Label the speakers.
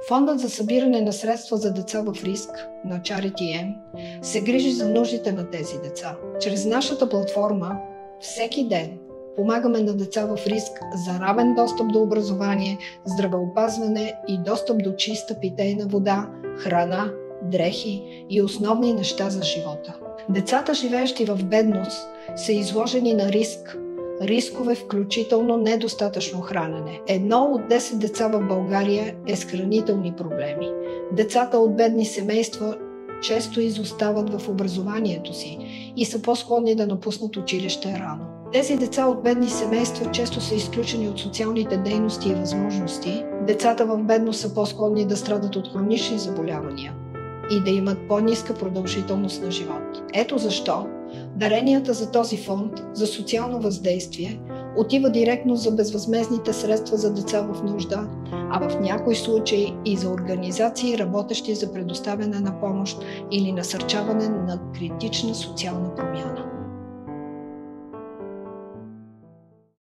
Speaker 1: Фондът за събиране на средства за деца в риск на Charity M се грижи за нуждите на тези деца. Чрез нашата платформа всеки ден помагаме на деца в риск за равен достъп до образование, здравеопазване и достъп до чиста питейна вода, храна, дрехи и основни неща за живота. Децата, живеещи в бедност, са изложени на рискове, включително недостатъчно хранене. 1 от 10 деца в България е с хранителни проблеми. Децата от бедни семейства често изостават в образованието си и са по-склонни да напуснат училище рано. Тези деца от бедни семейства често са изключени от социалните дейности и възможности. Децата в бедност са по-склонни да страдат от хронични заболявания и да имат по-ниска продължителност на живот. Ето защо даренията за този фонд за социално въздействие отива директно за безвъзмездните средства за деца в нужда, а в някои случаи и за организации, работещи за предоставяне на помощ или насърчаване на критична социална промяна.